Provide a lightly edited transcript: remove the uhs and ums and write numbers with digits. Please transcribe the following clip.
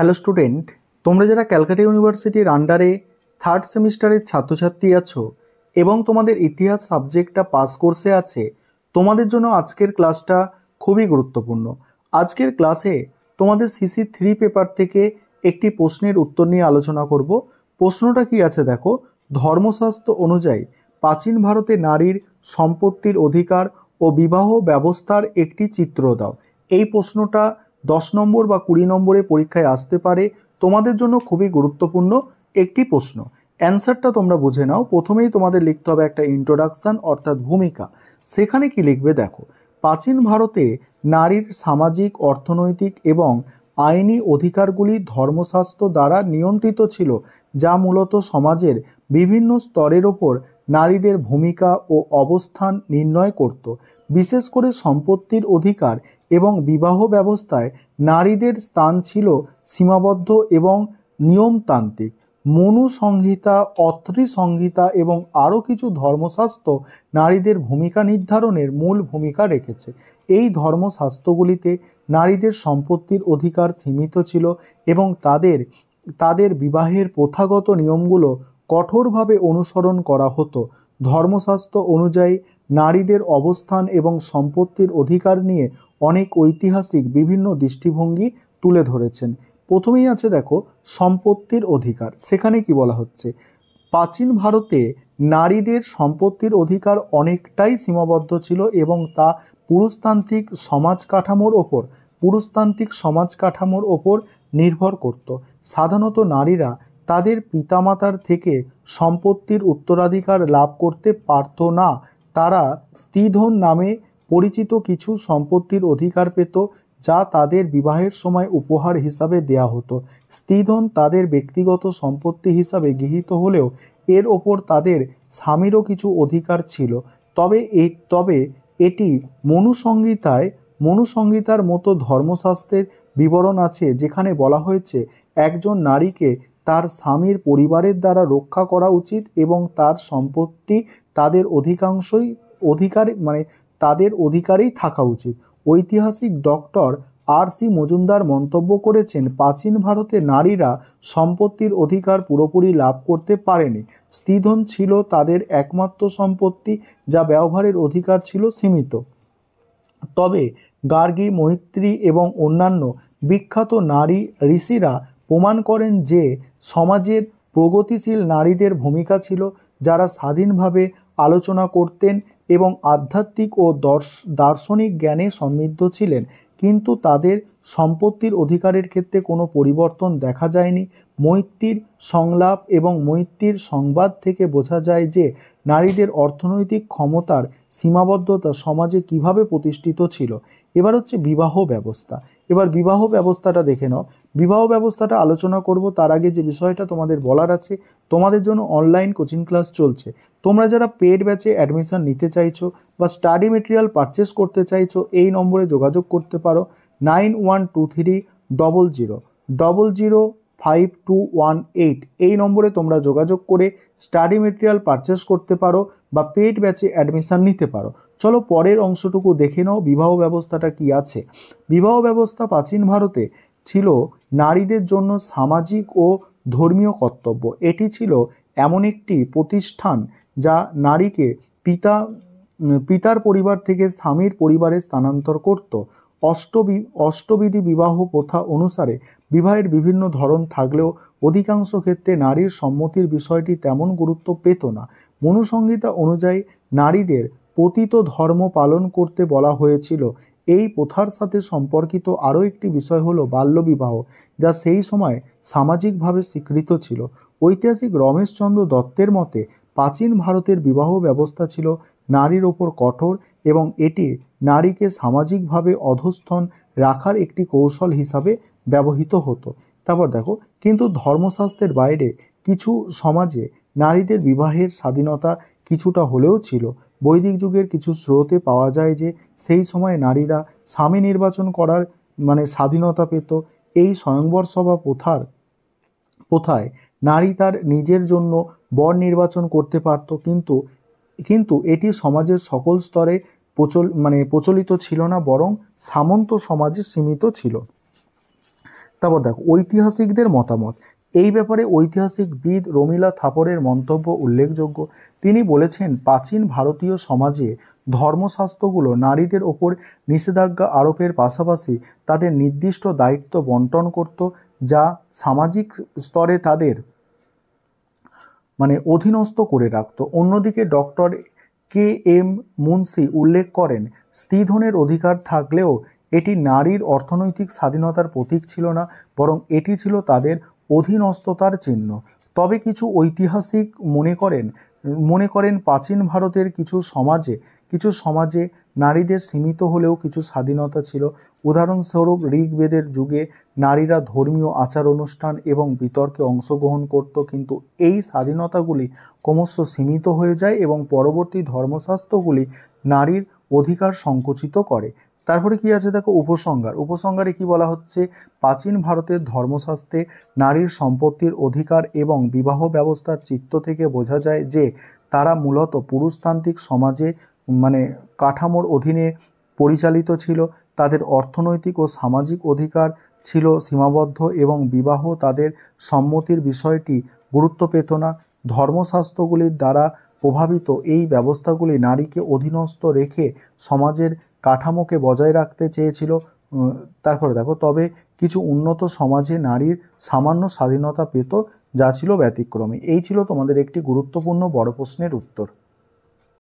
Hello student, তোমরা যারা ক্যালকাটা ইউনিভার্সিটির আন্ডারে থার্ড সেমিস্টারের ছাত্রছাত্রী আছো এবং তোমাদের ইতিহাস সাবজেক্টটা পাস কোর্সে আছে, তোমাদের জন্য আজকের ক্লাসটা খুবই গুরুত্বপূর্ণ। আজকের ক্লাসে তোমাদের সিসি 3 পেপার থেকে একটি প্রশ্নের উত্তর নিয়ে আলোচনা করব। প্রশ্নটা কি আছে দেখো, ধর্মশাস্ত্র অনুযায়ী প্রাচীন ভারতে নারীর সম্পত্তির অধিকার ও বিবাহ ব্যবস্থার একটি চিত্র দাও। এই প্রশ্নটা 10 নম্বর বা 20 নম্বরে পরীক্ষায় আসতে পারে। তোমাদের জন্য খুবই গুরুত্বপূর্ণ একটি প্রশ্ন। অ্যান্সারটা তোমরা বুঝে নাও। প্রথমেই তোমাদের লিখতে হবে একটা ইন্ট্রোডাকশন অর্থাৎ ভূমিকা। সেখানে কি লিখবে দেখো, প্রাচীন ভারতে নারীর সামাজিক, অর্থনৈতিক এবং আইনি অধিকারগুলি ধর্মশাস্ত্র দ্বারা নিয়ন্ত্রিত ছিল, যা মূলত সমাজের বিভিন্ন স্তরের ওপর নারীদের ভূমিকা ও অবস্থান নির্ণয় করত। বিশেষ করে সম্পত্তির অধিকার এবং বিবাহ ব্যবস্থায় নারীদের স্থান ছিল সীমাবদ্ধ এবং নিয়মতান্ত্রিক। মনু সংহিতা, অত্রি সংহিতা এবং আরও কিছু ধর্মশাস্ত্র নারীদের ভূমিকা নির্ধারণের মূল ভূমিকা রেখেছে। এই ধর্মশাস্ত্রগুলিতে নারীদের সম্পত্তির অধিকার সীমিত ছিল এবং তাদের বিবাহের প্রথাগত নিয়মগুলো কঠোরভাবে অনুসরণ করা হতো। ধর্মশাস্ত্র অনুযায়ী নারীদের অবস্থান এবং সম্পত্তির অধিকার নিয়ে অনেক ঐতিহাসিক বিভিন্ন দৃষ্টিভঙ্গি তুলে ধরেছেন। প্রথমেই আছে দেখো সম্পত্তির অধিকার। সেখানে কি বলা হচ্ছে, প্রাচীন ভারতে নারীদের সম্পত্তির অধিকার অনেকটাই সীমাবদ্ধ ছিল এবং তা পুরুষতান্ত্রিক সমাজ কাঠামোর ওপর নির্ভর করত। সাধারণত নারীরা তাদের পিতামাতার থেকে সম্পত্তির উত্তরাধিকার লাভ করতে পারত না। তারা স্ত্রীধন নামে পরিচিত কিছু সম্পত্তির অধিকার পেত, যা তাদের বিবাহের সময় উপহার হিসাবে দেয়া হতো। স্ত্রীধন তাদের ব্যক্তিগত সম্পত্তি হিসাবে গৃহীত হলেও এর ওপর তাদের স্বামীরও কিছু অধিকার ছিল। তবে এটি মনুসংহিতার মতো ধর্মশাস্ত্রের বিবরণ আছে, যেখানে বলা হয়েছে একজন নারীকে তার স্বামীর পরিবারের দ্বারা রক্ষা করা উচিত এবং তার সম্পত্তি তাদের অধিকারেই থাকা উচিত। ঐতিহাসিক ডক্টর আর.সি. মজুমদার মন্তব্য করেছেন, প্রাচীন ভারতে নারীরা সম্পত্তির অধিকার পুরোপুরি লাভ করতে পারেনি। স্ত্রীধন ছিল তাদের একমাত্র সম্পত্তি, যা ব্যবহারের অধিকার ছিল সীমিত। তবে গার্গী, মৈত্রী এবং অন্যান্য বিখ্যাত নারী ঋষিরা প্রমাণ করেন যে সমাজের প্রগতিশীল নারীদের ভূমিকা ছিল, যারা স্বাধীনভাবে আলোচনা করতেন এবং আধ্যাত্মিক ও দার্শনিক জ্ঞানে সমৃদ্ধ ছিলেন। কিন্তু তাদের সম্পত্তির অধিকারের ক্ষেত্রে কোনো পরিবর্তন দেখা যায়নি। মৈত্রীর সংলাপ এবং মৈত্রীর সংবাদ থেকে বোঝা যায় যে নারীদের অর্থনৈতিক ক্ষমতার সীমাবদ্ধতা সমাজে কিভাবে প্রতিষ্ঠিত ছিল। এবার হচ্ছে বিবাহ ব্যবস্থা। এবার বিবাহ ব্যবস্থাটা দেখে নাও। বিবাহ ব্যবস্থাটা আলোচনা করব তার আগে যে বিষয়টা তোমাদের বলার আছে, তোমাদের জন্য অনলাইন কোচিং ক্লাস চলছে। তোমরা যারা পেড ব্যাচে অ্যাডমিশন নিতে চাইছো বা স্টাডি মেটেরিয়াল পারচেস করতে চাইছো, এই নম্বরে যোগাযোগ করতে পারো 912300005218। এই নম্বরে তোমরা যোগাযোগ করে স্টাডি মেটেরিয়াল পারচেস করতে পারো বা পেড ব্যাচে অ্যাডমিশন নিতে পারো। চলো পরের অংশটুকু দেখে নাও, বিবাহ ব্যবস্থাটা কি আছে। বিবাহ ব্যবস্থা প্রাচীন ভারতে ছিল নারীদের জন্য সামাজিক ও ধর্মীয় কর্তব্য। এটি ছিল এমন একটি প্রতিষ্ঠান যা নারীকে পিতার পরিবার থেকে স্বামীর পরিবারে স্থানান্তর করত। অষ্টবিধি বিবাহ প্রথা অনুসারে বিবাহের বিভিন্ন ধরন থাকলেও অধিকাংশ ক্ষেত্রে নারীর সম্মতির বিষয়টি তেমন গুরুত্ব পেত না। মনুসংহিতা অনুযায়ী নারীদের পতিত ধর্ম পালন করতে বলা হয়েছিল। এই প্রথার সাথে সম্পর্কিত আরও একটি বিষয় হলো বাল্যবিবাহ, যা সেই সময় সামাজিকভাবে স্বীকৃত ছিল। ঐতিহাসিক রমেশচন্দ্র দত্তের মতে প্রাচীন ভারতের বিবাহ ব্যবস্থা ছিল নারীর ওপর কঠোর এবং এটি নারীকে সামাজিকভাবে অধঃস্তন রাখার একটি কৌশল হিসাবে ব্যবহৃত হতো। তারপর দেখো, কিন্তু ধর্মশাস্ত্রের বাইরে কিছু সমাজে নারীদের বিবাহের স্বাধীনতা কিছুটা হলেও ছিল। বৈদিক যুগের কিছু স্রোতে পাওয়া যায় যে সেই সময় নারীরা স্বামী নির্বাচন করার স্বাধীনতা পেত। এই স্বয়ংবর সভা প্রথায় নারী তার নিজের জন্য বর নির্বাচন করতে পারত, কিন্তু এটি সমাজের সকল স্তরে প্রচলিত ছিল না, বরং সামন্ত সমাজে সীমিত ছিল। তারপর দেখো ঐতিহাসিকদের মতামত। এই ব্যাপারে ঐতিহাসিকবিদ রমিলা থাপরের মন্তব্য উল্লেখযোগ্য। তিনি বলেছেন, প্রাচীন ভারতীয় সমাজে ধর্মশাস্ত্রগুলো নারীদের ওপর নিষেধাজ্ঞা আরোপের পাশাপাশি তাদের নির্দিষ্ট দায়িত্ব বন্টন করত, যা সামাজিক স্তরে তাদের অধীনস্থ করে রাখত। অন্যদিকে ডক্টর K.M. মুন্সি উল্লেখ করেন, স্ত্রীধনের অধিকার থাকলেও এটি নারীর অর্থনৈতিক স্বাধীনতার প্রতীক ছিল না, বরং এটি ছিল তাদের অধীনস্থতার চিহ্ন। তবে কিছু ঐতিহাসিক মনে করেন প্রাচীন ভারতের কিছু সমাজে নারীদের সীমিত হলেও কিছু স্বাধীনতা ছিল। উদাহরণস্বরূপ ঋগ্বেদের যুগে নারীরা ধর্মীয় আচার অনুষ্ঠান এবং বিতর্কে অংশগ্রহণ করত, কিন্তু এই স্বাধীনতাগুলি ক্রমশ সীমিত হয়ে যায় এবং পরবর্তী ধর্মশাস্ত্রগুলি নারীর অধিকার সংকুচিত করে। তারপরে কি আছে দেখো, উপসংহারে কি বলা হচ্ছে, প্রাচীন ভারতের ধর্মশাস্ত্রে নারীর সম্পত্তির অধিকার এবং বিবাহ ব্যবস্থার চিত্র থেকে বোঝা যায় যে তারা মূলত পুরুষতান্ত্রিক সমাজে কাঠামোর অধীনে পরিচালিত ছিল। তাদের অর্থনৈতিক ও সামাজিক অধিকার ছিল সীমাবদ্ধ এবং বিবাহ তাদের সম্মতির বিষয়টি গুরুত্ব পেত না। ধর্মশাস্ত্রগুলির দ্বারা প্রভাবিত এই ব্যবস্থাগুলি নারীকে অধীনস্থ রেখে সমাজের কাঠামোকে বজায় রাখতে চেয়েছিল। তারপরে দেখো, তবে কিছু উন্নত সমাজে নারীর সামান্য স্বাধীনতা পেত, যা ছিল ব্যতিক্রমী। এই ছিল তোমাদের একটি গুরুত্বপূর্ণ বড় প্রশ্নের উত্তর।